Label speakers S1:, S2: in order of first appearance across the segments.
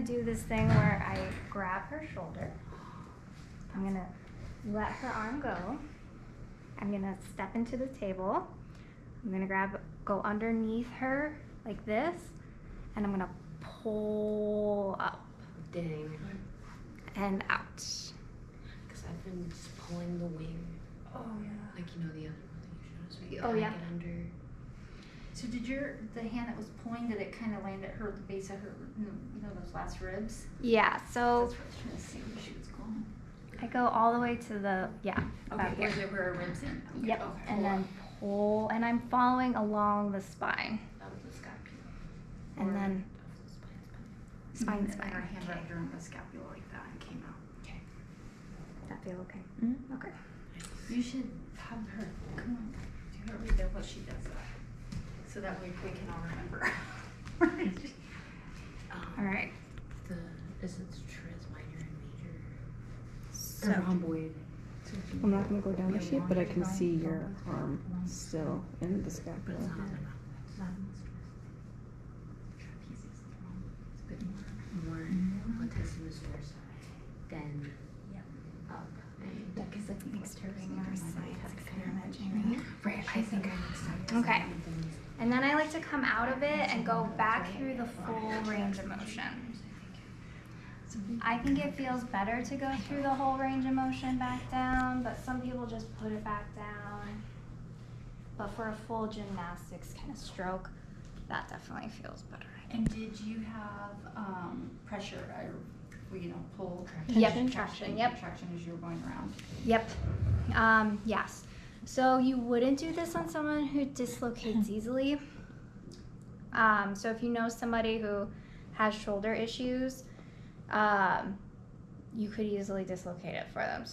S1: do this thing where I grab her shoulder. I'm gonna let her arm go. I'm gonna step into the table. I'm gonna go underneath her like this, and I'm gonna pull up.
S2: Dang.
S1: And out.
S2: Because I've been just pulling the wing.
S1: Oh yeah.
S2: Like the other one that you showed us.
S1: Oh yeah.
S2: Get under.
S3: So did the hand that was pulling, did it kind of land at the base of her, those last ribs?
S1: Yeah, so.
S3: That's what I was trying to see where she was going.
S1: I go all the way to the,
S3: Okay, where her ribs in. Okay.
S1: Yep,
S3: Okay.
S1: and then pull, and I'm following along the spine.
S3: That was the scapula.
S1: And then spine.
S3: And then her hand wrapped around the scapula like that and came out.
S2: Okay.
S1: That feel okay?
S3: Mm-hmm.
S1: Okay.
S3: You should have her, come on, do her read what she does that. So that way we can all remember.
S1: All right.
S2: Is it tres minor and major?
S1: So,
S2: rhomboid.
S4: I'm not going to go down the shape, but I can see your arm still in the scapula.
S2: More latissimus dorsi than up.
S1: that gives like the external side. That's kind of imaginary. Right, I think I okay. And then I like to come out of it and go back through the full range of motion. I think it feels better to go through the whole range of motion back down, but some people just put it back down. But for a full gymnastics kind of stroke, that definitely feels better.
S3: And did you have pressure, pull?
S1: Yep, traction, yep.
S3: Traction as you were going around.
S1: Yep, yes. So you wouldn't do this on someone who dislocates easily. So if you know somebody who has shoulder issues, you could easily dislocate it for them.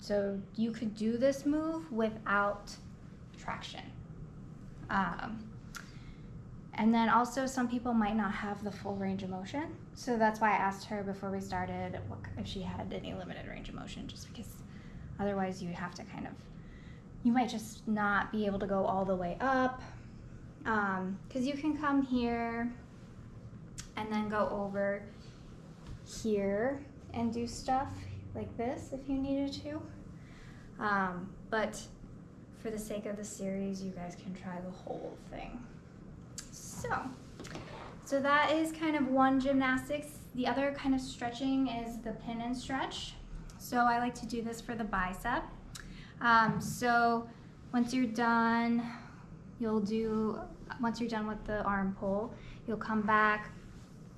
S1: So you could do this move without traction. And then also some people might not have the full range of motion. So that's why I asked her before we started if she had any limited range of motion, just because otherwise you have to you might just not be able to go all the way up. Because you can come here and then go over here and do stuff like this if you needed to. But for the sake of the series, you guys can try the whole thing. So that is kind of one gymnastics. The other kind of stretching is the pin and stretch. So I like to do this for the bicep. So once you're done, once you're done with the arm pull, you'll come back,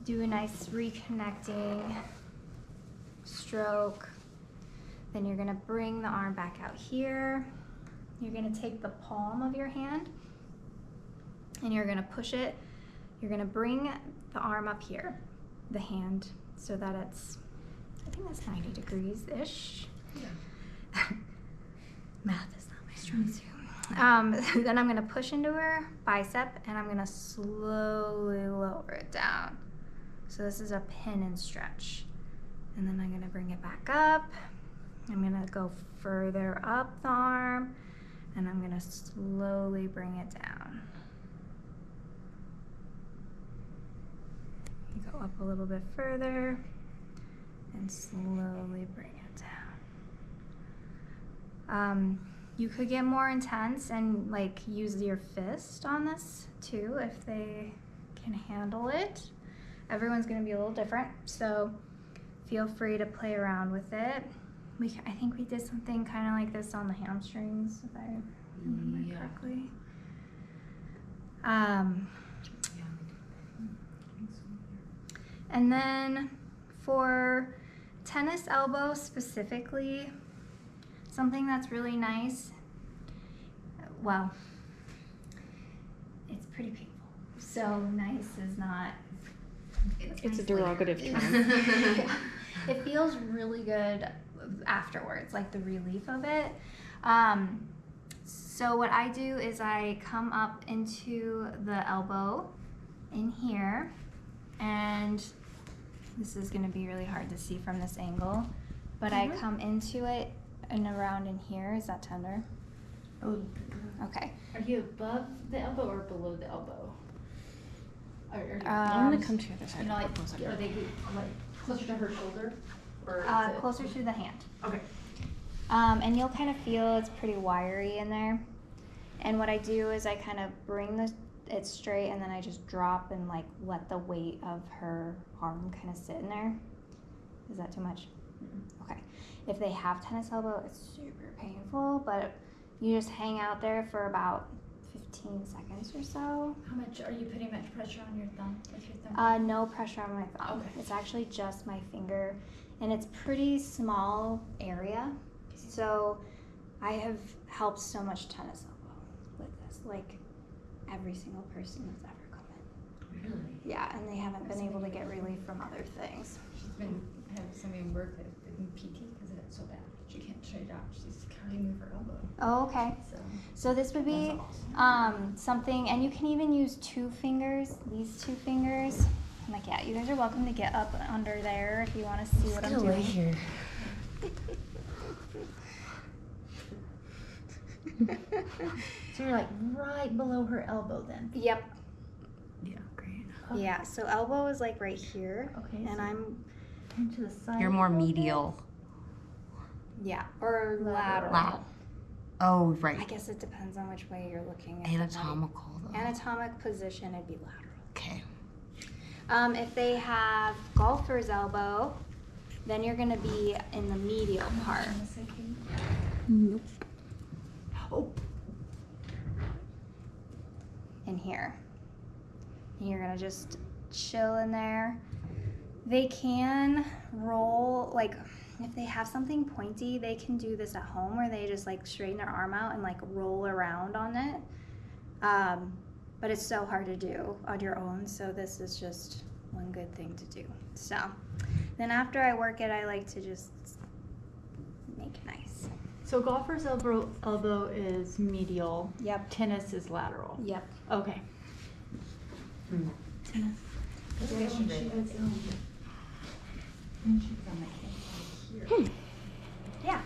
S1: do a nice reconnecting stroke. Then you're gonna bring the arm back out here. You're gonna take the palm of your hand and you're gonna push it. You're gonna bring the arm up here, the hand, so that it's, I think that's 90 degrees-ish. Yeah. Math is not my strong suit. Then I'm gonna push into her bicep and I'm gonna slowly lower it down. So this is a pin and stretch. And then I'm gonna bring it back up. I'm gonna go further up the arm and I'm gonna slowly bring it down. You go up a little bit further and slowly bring it down. You could get more intense and like use your fist on this too if they can handle it. Everyone's gonna be a little different, so feel free to play around with it. I think we did something kind of like this on the hamstrings, if I remember correctly. And then for tennis elbow specifically, something that's really nice, well, it's pretty painful. So nice is not,
S4: It's a derogative term.
S1: yeah. It feels really good afterwards, like the relief of it. So what I do is I come up into the elbow in here, and this is going to be really hard to see from this angle, but I come into it and around in here. Is that tender?
S3: Oh.
S1: Okay.
S3: Are you above the elbow or below the elbow?
S4: I'm gonna come to the other side.
S3: You know, like,
S4: Closer.
S3: are they like closer to her shoulder? Or is it-
S1: Closer to the hand.
S3: Okay.
S1: And you'll kind of feel it's pretty wiry in there. And what I do is I kind of bring it straight, and then I just drop and like let the weight of her arm kind of sit in there. Is that too much? Okay. If they have tennis elbow, it's super painful, but you just hang out there for about 15 seconds or so.
S3: How much are you putting much pressure on your thumb with your thumb?
S1: No pressure on my thumb.
S3: Okay.
S1: It's actually just my finger, and it's pretty small area. So I have helped so much tennis elbow with this. Like every single person that's ever come in.
S2: Really?
S1: Yeah, and they haven't been able to get relief from other things.
S3: She's been having somebody work in PT because it's so bad. She can't straight out. She's hardly move her elbow.
S1: Oh, okay. So this would be something, and you can even use 2 fingers, these 2 fingers. I'm like, yeah, you guys are welcome to get up under there if you want to see what I'm doing.
S2: Here.
S3: So you're like right below her elbow then.
S1: Yep.
S2: Yeah, great.
S1: Yeah, so elbow is like right here.
S3: Okay.
S1: And
S3: so
S1: I'm,
S3: turn to the side.
S2: You're more medial.
S1: yeah, or lateral.
S2: Wow. Oh,
S1: I
S2: right.
S1: guess it depends on which way you're looking at the
S2: Anatomical, though.
S1: Anatomic position, it'd be lateral.
S2: Okay.
S1: If they have golfer's elbow, then you're gonna be in the medial part.
S4: Nope.
S3: Oh.
S1: In here. And you're gonna just chill in there. They can roll, like if they have something pointy, they can do this at home where they just like straighten their arm out and like roll around on it. But it's so hard to do on your own, so this is just one good thing to do. So then after I work it, I like to just make it nice.
S3: So golfer's elbow is medial.
S1: Yep.
S3: Tennis is lateral.
S1: Yep.
S3: Okay. Tennis.
S1: Yeah.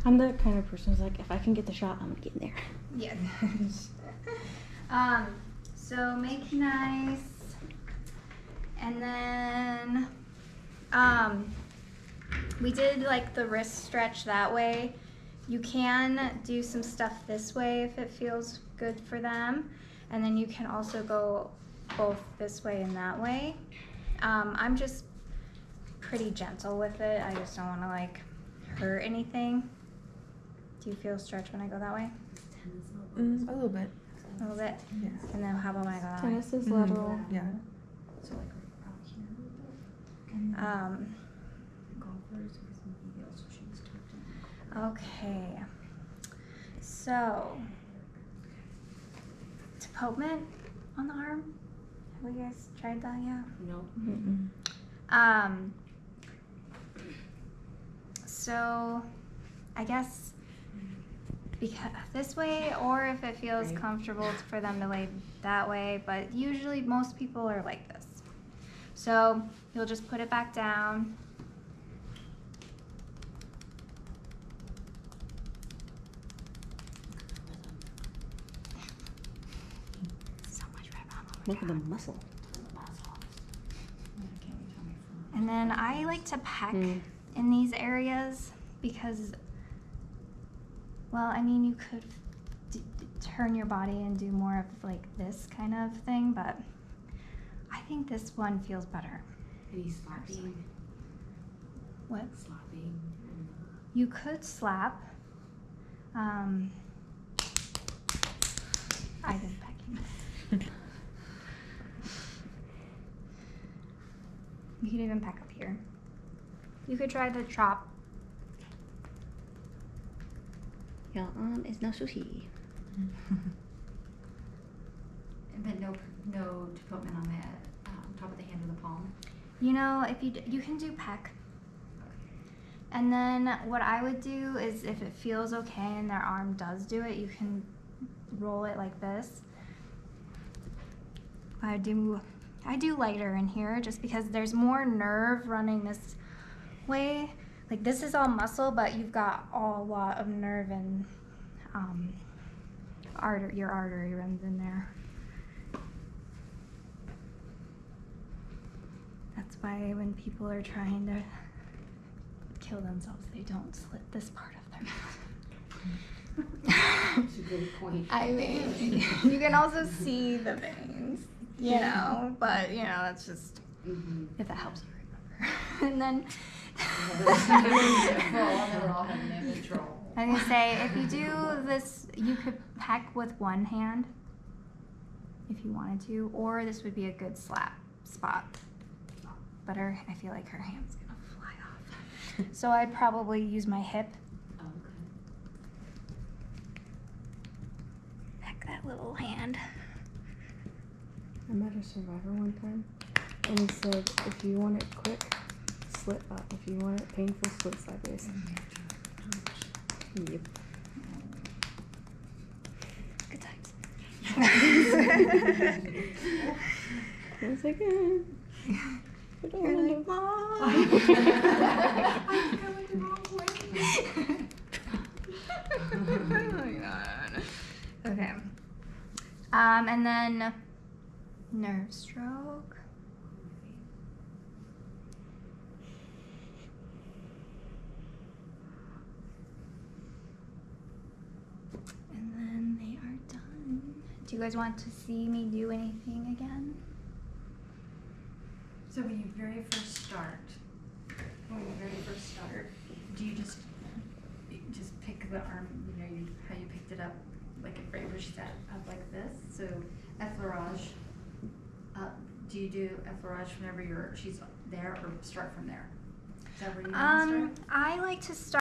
S4: I'm the kind of person who's like, if I can get the shot, I'm gonna get in there.
S1: Yes. So make nice, and then we did like the wrist stretch that way. You can do some stuff this way if it feels good for them, and then you can also go both this way and that way. I'm just pretty gentle with it. I just don't want to like hurt anything. Do you feel stretch when I go that way?
S2: A little bit.
S1: A little bit?
S2: Yeah.
S1: And then how about when I go that way?
S4: Tennis is lateral.
S2: Yeah.
S3: So like around here. And then golfers is medial, so she was tucked in.
S1: Okay. So, deportment on the arm. Have you guys tried that yet?
S2: No.
S4: Mm-mm.
S1: So I guess because this way, or if it feels
S2: Right.
S1: comfortable for them to lay that way, but usually most people are like this. So you'll just put it back down. So much red on over
S4: Look at the muscle.
S1: And then I like to peck
S4: Mm.
S1: in these areas because, well, I mean, you could turn your body and do more of like this kind of thing, but I think this one feels better.
S2: Any slapping?
S1: What?
S2: Slapping.
S1: You could slap. I've been pecking. You could even peck up here. You could try the chop.
S4: Your arm is no sushi.
S3: But no deportment on the top of the hand or the palm.
S1: You know, if you can do peck. And then what I would do is if it feels okay and their arm does do it, you can roll it like this. I do lighter in here just because there's more nerve running this way. Like this is all muscle, but you've got a lot of nerve and your artery runs in there. That's why when people are trying to kill themselves, they don't slit this part of their mouth.
S2: That's a good point.
S1: I mean, you can also see the veins, you know, but you know, that's just if that helps you remember. And then I'm gonna say, if you do this, you could peck with one hand if you wanted to, or this would be a good slap spot. But I feel like her hand's gonna fly off. So I'd probably use my hip. Peck that little hand.
S4: I met a survivor one time, and he said, if you want it quick, slit up. If you want it painful, slit sideways. Yep.
S1: Good times.
S4: I was like, I don't
S1: You're
S4: wanna
S1: like,
S4: know.
S1: Mom.
S2: I'm going the wrong way.
S1: Oh my god. Okay. And then nerve stroke. And then they are done. Do you guys want to see me do anything again?
S3: So when you very first start, do you just pick the arm, you know, how you picked it up, like right where she's at, up like this? So effleurage, do you do effleurage whenever she's there, or start from there? Is that where you want to start?
S1: I like to start